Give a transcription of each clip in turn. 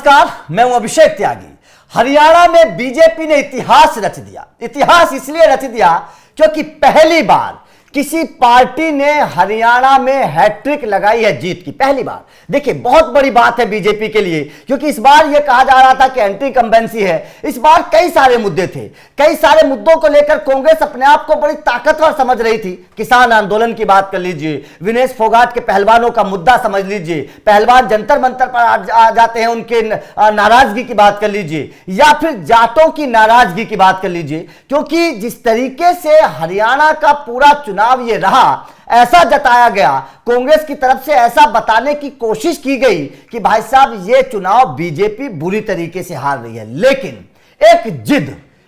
नमस्कार, मैं हूं अभिषेक त्यागी। हरियाणा में बीजेपी ने इतिहास रच दिया। इतिहास इसलिए रच दिया क्योंकि पहली बार किसी पार्टी ने हरियाणा में हैट्रिक लगाई है, जीत की पहली बार। देखिए, बहुत बड़ी बात है बीजेपी के लिए, क्योंकि इस बार यह कहा जा रहा था कि एंटी कंबेंसी है। इस बार कई सारे मुद्दे थे, कई सारे मुद्दों को लेकर कांग्रेस अपने आप को बड़ी ताकतवर समझ रही थी। किसान आंदोलन की बात कर लीजिए, विनेश फोगाट के पहलवानों का मुद्दा समझ लीजिए, पहलवान जंतर मंतर पर आ जाते हैं, उनके नाराजगी की बात कर लीजिए, या फिर जाटों की नाराजगी की बात कर लीजिए। क्योंकि जिस तरीके से हरियाणा का पूरा चुनाव ये रहा, ऐसा जताया गया, कांग्रेस की तरफ से ऐसा बताने की कोशिश की गई कि भाई साहब ये चुनाव बीजेपी बुरी तरीके से हार रही है। लेकिन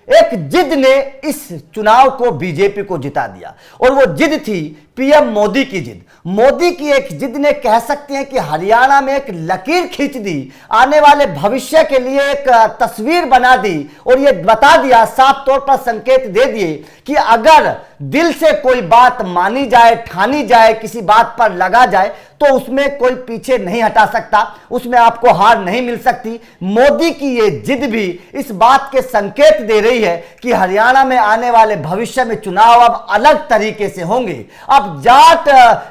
एक जिद ने इस चुनाव को बीजेपी को जिता दिया, और वो जिद थी पीएम मोदी की जिद। मोदी की एक जिद ने कह सकते हैं कि हरियाणा में एक लकीर खींच दी, आने वाले भविष्य के लिए एक तस्वीर बना दी, और ये बता दिया, साफ तौर पर संकेत दे दिए कि अगर दिल से कोई बात मानी जाए, ठानी जाए, किसी बात पर लगा जाए, तो उसमें कोई पीछे नहीं हटा सकता, उसमें आपको हार नहीं मिल सकती। मोदी की ये जिद भी इस बात के संकेत दे रही है कि हरियाणा में आने वाले भविष्य में चुनाव अब अलग तरीके से होंगे। अब जाट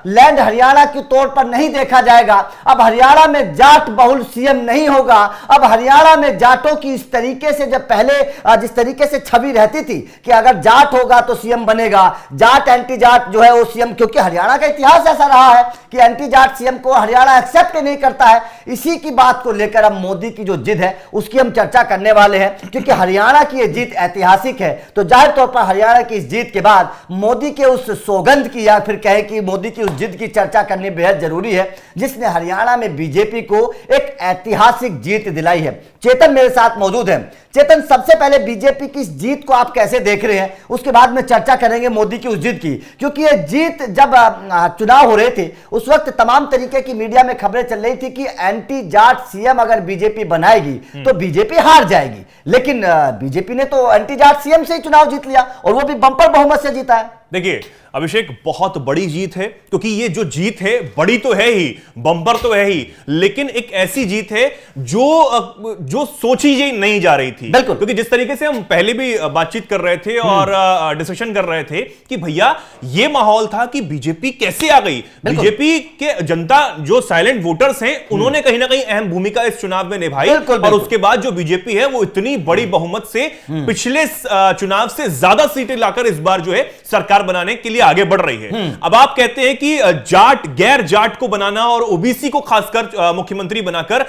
लैंड हरियाणा के तौर पर नहीं देखा जाएगा। अब हरियाणा में जाट बहुल सीएम नहीं होगा। अब हरियाणा में जाटों की इस तरीके से, जब पहले जिस तरीके से छवि रहती थी कि अगर जाट होगा तो सीएम बनेगा, जाट एंटी जाट जो है वो सीएम, क्योंकि हरियाणा का इतिहास ऐसा रहा है कि एंटी जाट सीएम को हरियाणा एक्सेप्ट नहीं करता है। इसी की बात को लेकर अब मोदी की जो जिद है उसकी हम चर्चा करने वाले हैं, क्योंकि हरियाणा की यह जीत ऐतिहासिक है। तो जाहिर तौर पर हरियाणा की इस जीत के बाद मोदी के उस सौगंध की, या फिर कहें कि मोदी की उस जिद की चर्चा करनी बेहद जरूरी है, जिसने हरियाणा में बीजेपी को एक ऐतिहासिक जीत दिलाई है। चेतन मेरे साथ मौजूद है। चेतन, सबसे पहले बीजेपी की इस जीत को आप कैसे देख रहे हैं, उसके बाद में चर्चा करेंगे मोदी की उस जीत की। क्योंकि ये जीत, जब चुनाव हो रहे थे उस वक्त तमाम तरीके की मीडिया में खबरें चल रही थी कि एंटी जाट सीएम अगर बीजेपी बनाएगी तो बीजेपी हार जाएगी। लेकिन बीजेपी ने तो एंटी जाट सीएम से ही चुनाव जीत लिया, और वो भी बंपर बहुमत से जीता है। देखिए अभिषेक, बहुत बड़ी जीत है, क्योंकि ये जो जीत है बड़ी तो है ही, बम्पर तो है ही, लेकिन एक ऐसी जीत है जो सोची ही नहीं जा रही थी। बिल्कुल, क्योंकि जिस तरीके से हम पहले भी बातचीत कर रहे थे और डिस्कशन कर रहे थे कि भैया ये माहौल था कि बीजेपी कैसे आ गई। बीजेपी के जनता, जो साइलेंट वोटर्स हैं, उन्होंने कहीं ना कहीं अहम भूमिका इस चुनाव में निभाई, और उसके बाद जो बीजेपी है वो इतनी बड़ी बहुमत से पिछले चुनाव से ज्यादा सीटें लाकर इस बार जो है सरकार बनाने के लिए आगे बढ़ रही है। अब आप कहते हैं कि जाट, गैर जाट को बनाना और ओबीसी को खासकर मुख्यमंत्री बनाकर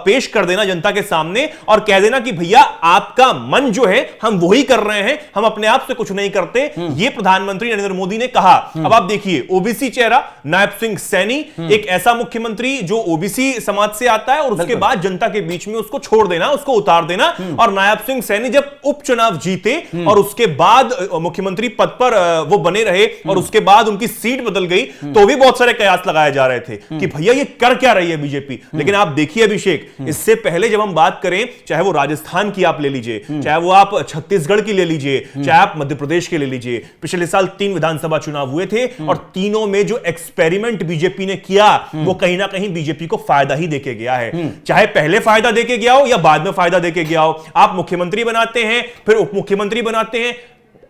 पेश कर देना जनता के सामने, और कह देना कि भैया आपका मन जो है हम वही कर रहे हैं, हम अपने आप से कुछ नहीं करते, ये प्रधानमंत्री नरेंद्र मोदी ने कहा। अब आप देखिए, ओबीसी चेहरा नायब सिंह सैनी, एक ऐसा मुख्यमंत्री जो ओबीसी समाज से आता है, और उसके बाद जनता के बीच में उसको छोड़ देना, उसको उतार देना। और नायब सिंह सैनी जब उपचुनाव जीते और उसके बाद मुख्यमंत्री पद पर वो बने रहे, और उसके बाद उनकी सीट बदल गई, तो भी बहुत सारे कयास लगाए जा रहे थे कि भैया ये कर क्या रही है बीजेपी। लेकिन आप देखिए अभिषेक, इससे पहले जब हम बात करें, चाहे वो राजस्थान की आप ले लीजिए, चाहे वो आप छत्तीसगढ़ की ले लीजिए, चाहे आप मध्य प्रदेश के ले लीजिए, पिछले साल 3 विधानसभा चुनाव हुए थे, और तीनों में जो एक्सपेरिमेंट बीजेपी ने किया वो कहीं ना कहीं बीजेपी को फायदा ही देके गया है। चाहे पहले फायदा देके गया हो या बाद में फायदा देके गया हो, आप मुख्यमंत्री बनाते हैं, फिर उप मुख्यमंत्री बनाते हैं,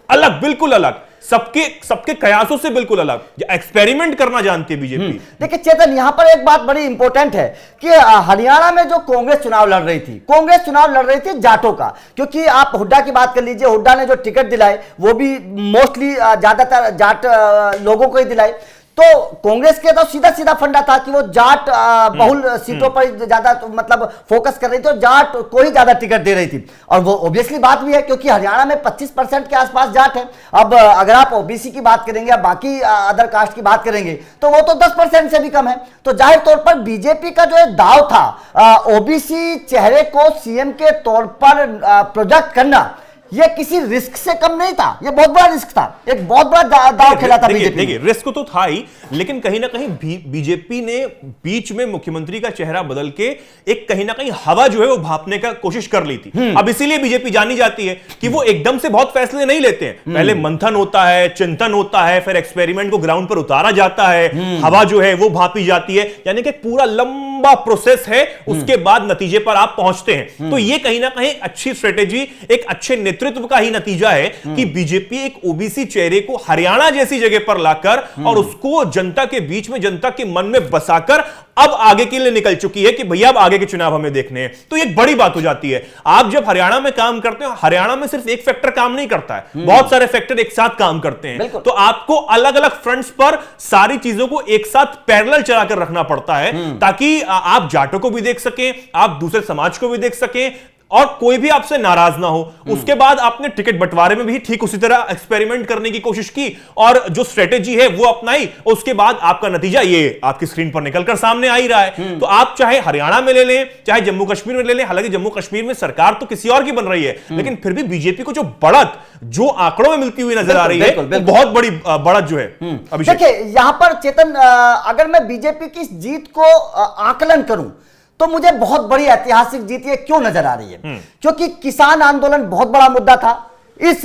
अलग, बिल्कुल अलग, सबके कयासों से बिल्कुल अलग, एक्सपेरिमेंट करना जानती है बीजेपी। देखिए चेतन, यहां पर एक बात बड़ी इंपॉर्टेंट है कि हरियाणा में जो कांग्रेस चुनाव लड़ रही थी जाटों का, क्योंकि आप हुड्डा की बात कर लीजिए, हुड्डा ने जो टिकट दिलाए वो भी मोस्टली ज्यादातर जाट लोगों को ही दिलाए। तो कांग्रेस के तो सीधा सीधा फंडा था कि वो जाट बहुल सीटों पर ज्यादा मतलब फोकस कर रही थी, और जाट को ही ज्यादा टिकट दे रही थी। और वो ऑब्वियसली बात भी है, क्योंकि हरियाणा में 25% के आसपास जाट है। अब अगर आप ओबीसी की बात करेंगे या बाकी अदर कास्ट की बात करेंगे तो वो तो 10% से भी कम है। तो जाहिर तौर पर बीजेपी का जो दाव था ओबीसी चेहरे को सीएम के तौर पर प्रोजेक्ट करना, ये किसी रिस्क से कम नहीं था, ये बहुत बड़ा रिस्क था, एक बहुत बड़ा दाव खेला था बीजेपी। देखिए रिस्क तो था ही, लेकिन कहीं ना कहीं बीजेपी ने बीच में मुख्यमंत्री का चेहरा बदल के एक कहीं ना कहीं हवा जो है वो भापने का कोशिश कर ली थी। अब इसीलिए बीजेपी जानी जाती है कि वो एकदम से बहुत फैसले नहीं लेते हैं, पहले मंथन होता है, चिंतन होता है, फिर एक्सपेरिमेंट को ग्राउंड पर उतारा जाता है, हवा जो है वो भापी जाती है, यानी कि पूरा लंबा लंबा प्रोसेस है, उसके बाद नतीजे पर आप पहुंचते हैं। तो ये कहीं ना कहीं अच्छी स्ट्रेटेजी, एक अच्छे नेतृत्व का ही नतीजा है कि बीजेपी एक ओबीसी चेहरे को हरियाणा जैसी जगह पर लाकर और उसको जनता के बीच में, जनता के मन में बसाकर अब आगे के लिए निकल चुकी है कि भैया अब आगे के चुनाव हमें देखने हैं। तो एक बड़ी बात हो जाती है। आप जब हरियाणा में काम करते हो, हरियाणा में सिर्फ एक फैक्टर काम नहीं करता है, बहुत सारे फैक्टर एक साथ काम करते हैं। तो आपको अलग अलग फ्रंट्स पर सारी चीजों को एक साथ पैरेलल चलाकर रखना पड़ता है ताकि आप जाटों को भी देख सकें, आप दूसरे समाज को भी देख सकें और कोई भी आपसे नाराज ना हो। उसके बाद आपने टिकट बंटवारे में भी ठीक उसी तरह एक्सपेरिमेंट करने की कोशिश की और जो स्ट्रेटेजी है वो अपनाई। उसके बाद आपका नतीजा ये आपकी स्क्रीन पर निकलकर सामने आ ही रहा है। तो आप चाहे हरियाणा में ले लें, चाहे जम्मू कश्मीर में ले लें, हालांकि जम्मू कश्मीर में सरकार तो किसी और की बन रही है, लेकिन फिर भी बीजेपी को जो बढ़त, जो आंकड़ों में मिलती हुई नजर आ रही है, वो बहुत बड़ी बढ़त जो है। देखिए यहां पर चेतन, अगर मैं बीजेपी की जीत को आकलन करूं तो मुझे बहुत बड़ी ऐतिहासिक जीत ये क्यों नजर आ रही है? क्योंकि किसान आंदोलन बहुत बड़ा मुद्दा था। इस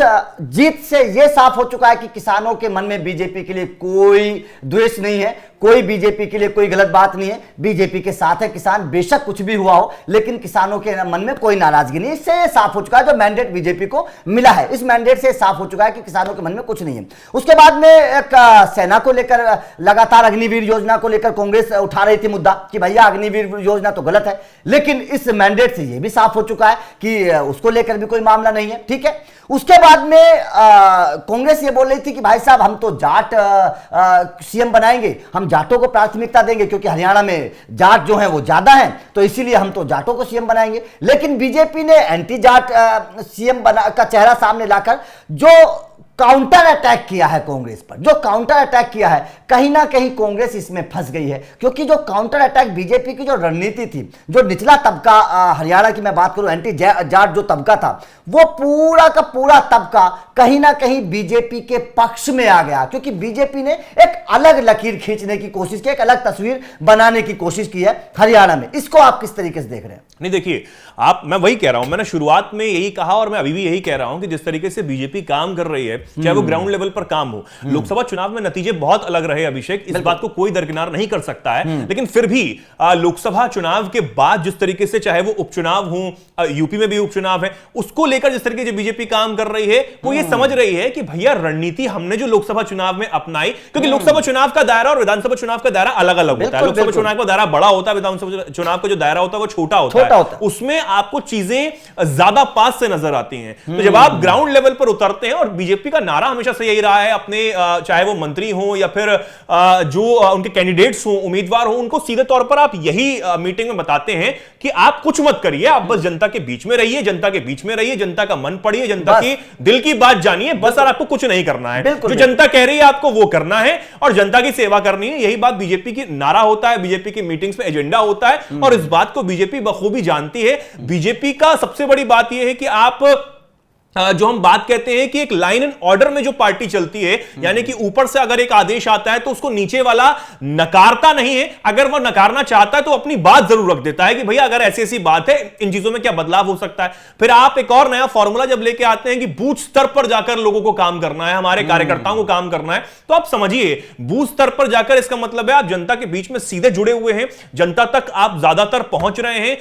जीत से यह साफ हो चुका है कि किसानों के मन में बीजेपी के लिए कोई द्वेष नहीं है, कोई बीजेपी के लिए कोई गलत बात नहीं है। बीजेपी के साथ है किसान, बेशक कुछ भी हुआ हो, लेकिन किसानों के मन में कोई नाराजगी नहीं। इससे साफ हो चुका है, जो मैंडेट बीजेपी को मिला है, इस मैंडेट से साफ हो चुका है कि किसानों के मन में कुछ नहीं है। उसके बाद में एक सेना को लेकर लगातार अग्निवीर योजना को लेकर कांग्रेस उठा रही थी मुद्दा कि भैया अग्निवीर योजना तो गलत है, लेकिन इस मैंडेट से यह भी साफ हो चुका है कि उसको लेकर भी कोई मामला नहीं है। ठीक है, उसके बाद में कांग्रेस ये बोल रही थी कि भाई साहब हम तो जाट सीएम बनाएंगे, हम जाटों को प्राथमिकता देंगे क्योंकि हरियाणा में जाट जो हैं वो ज्यादा हैं, तो इसीलिए हम तो जाटों को सीएम बनाएंगे। लेकिन बीजेपी ने एंटी जाट सीएम का चेहरा सामने लाकर जो काउंटर अटैक किया है कांग्रेस पर, जो काउंटर अटैक किया है, कहीं ना कहीं कांग्रेस इसमें फंस गई है। क्योंकि जो काउंटर अटैक बीजेपी की जो रणनीति थी, जो निचला तबका, हरियाणा की मैं बात करूं, एंटी जाट जो तबका था, वो पूरा का पूरा तबका कहीं ना कहीं बीजेपी के पक्ष में आ गया। क्योंकि बीजेपी ने एक अलग लकीर खींचने की कोशिश की, एक अलग तस्वीर बनाने की कोशिश की है हरियाणा में। इसको आप किस तरीके से देख रहे हैं? नहीं देखिए, मैं वही कह रहा हूं, मैंने शुरुआत में यही कहा और मैं अभी भी यही कह रहा हूं कि जिस तरीके से बीजेपी काम कर रही है, चाहे वो ग्राउंड लेवल पर काम हो, लोकसभा चुनाव में नतीजे बहुत अलग रहे अभिषेक, इस बात को कोई दरकिनार नहीं कर सकता है। लेकिन फिर भी लोकसभा चुनाव के बाद जिस तरीके से, चाहे वो उपचुनाव हो, यूपी में भी उपचुनाव है, उसको लेकर जिस तरीके से बीजेपी काम कर रही है, वो ये समझ रही है कि भैया रणनीति हमने जो लोकसभा चुनाव में अपनाई, क्योंकि लोकसभा चुनाव का दायरा और विधानसभा चुनाव का दायरा अलग अलग होता है। लोकसभा चुनाव का दायरा बड़ा होता है, विधानसभा चुनाव का जो दायरा होता है वो छोटा होता है। उसमें आपको चीजें ज्यादा पास से नजर आती हैं। तो जब आप ग्राउंड लेवल पर उतरते हैं, और बीजेपी का नारा हमेशा से यही रहा है, अपने चाहे वो मंत्री हो या फिर जो उनके कैंडिडेट्स हो, उम्मीदवार हो, उनको सीधे तौर पर आप यही मीटिंग में बताते हैं कि आप कुछ मत करिए, आप बस जनता के बीच में रहिए, जनता के बीच में रहिए, जनता का मन पढ़िए, जनता की दिल की बात जानिए, बस। और आपको कुछ नहीं करना है, जो जनता कह रही है आपको वो करना है और जनता की सेवा करनी है। यही बात बीजेपी की नारा होता है, बीजेपी की मीटिंग्स में एजेंडा होता है, और इस बात को बीजेपी बखूबी जानती है। बीजेपी का सबसे बड़ी बात यह है कि आप जो हम बात कहते हैं कि एक लाइन एंड ऑर्डर में जो पार्टी चलती है, यानी कि ऊपर से अगर एक आदेश आता है तो उसको नीचे वाला नकारता नहीं है। अगर वह नकारना चाहता है तो अपनी बात जरूर रख देता है कि भैया अगर ऐसी ऐसी बात है, इन चीजों में क्या बदलाव हो सकता है। फिर आप एक और नया फॉर्मूला जब लेके आते हैं कि बूथ स्तर पर जाकर लोगों को काम करना है, हमारे कार्यकर्ताओं को काम करना है, तो आप समझिए बूथ स्तर पर जाकर इसका मतलब है आप जनता के बीच में सीधे जुड़े हुए हैं, जनता तक आप ज्यादातर पहुंच रहे हैं,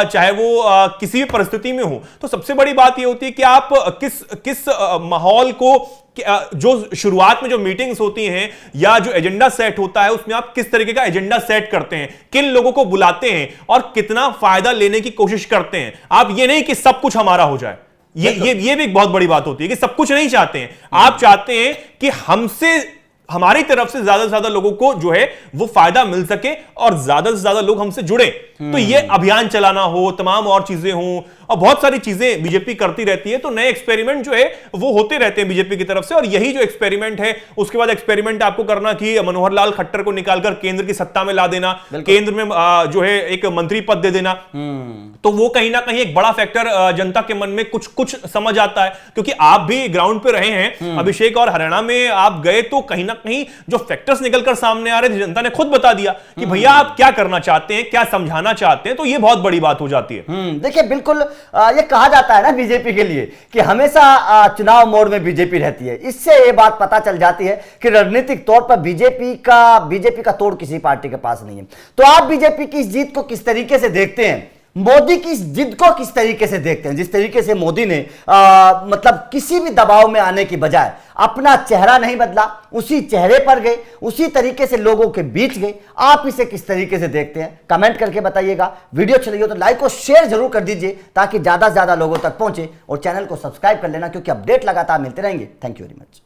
चाहे वो किसी भी परिस्थिति में हो। तो सबसे बड़ी बात यह होती है कि आप किस माहौल को, जो शुरुआत में जो मीटिंग्स होती हैं या जो एजेंडा सेट होता है, उसमें आप किस तरीके का एजेंडा सेट करते हैं, किन लोगों को बुलाते हैं और कितना फायदा लेने की कोशिश करते हैं। आप ये नहीं कि सब कुछ हमारा हो जाए, ये भी एक बहुत बड़ी बात होती है कि सब कुछ नहीं चाहते हैं। आप चाहते हैं कि हमारी तरफ से ज्यादा लोगों को जो है वो फायदा मिल सके और ज्यादा से ज्यादा लोग हमसे जुड़े। तो ये अभियान चलाना हो, तमाम और चीजें हों, और बहुत सारी चीजें बीजेपी करती रहती है। तो नए एक्सपेरिमेंट जो है वो होते रहते हैं बीजेपी की तरफ से, और यही जो एक्सपेरिमेंट है, उसके बाद एक्सपेरिमेंट आपको करना कि मनोहर लाल खट्टर को निकालकर केंद्र की सत्ता में ला देना, केंद्र में जो है एक मंत्री पद दे देना। तो वो कहीं ना कहीं एक बड़ा फैक्टर जनता के मन में कुछ समझ आता है, क्योंकि आप भी ग्राउंड पे रहे हैं अभिषेक, और हरियाणा में आप गए तो कहीं ना कहीं जो फैक्टर्स निकलकर सामने आ रहे थे, जनता ने खुद बता दिया कि भैया आप क्या करना चाहते हैं, क्या समझाना चाहते हैं। तो ये बहुत बड़ी बात हो जाती है। देखिए बिल्कुल ये कहा जाता है ना बीजेपी के लिए कि हमेशा चुनाव मोड में बीजेपी रहती है। इससे ये बात पता चल जाती है कि रणनीतिक तौर पर बीजेपी का तोड़ किसी पार्टी के पास नहीं है। तो आप बीजेपी की इस जीत को किस तरीके से देखते हैं, मोदी की इस जिद को किस तरीके से देखते हैं? जिस तरीके से मोदी ने मतलब किसी भी दबाव में आने की बजाय अपना चेहरा नहीं बदला, उसी चेहरे पर गए, उसी तरीके से लोगों के बीच गए। आप इसे किस तरीके से देखते हैं कमेंट करके बताइएगा। वीडियो अच्छी लगी हो तो लाइक और शेयर जरूर कर दीजिए ताकि ज्यादा से ज्यादा लोगों तक पहुंचे, और चैनल को सब्सक्राइब कर लेना क्योंकि अपडेट लगातार मिलते रहेंगे। Thank you very much.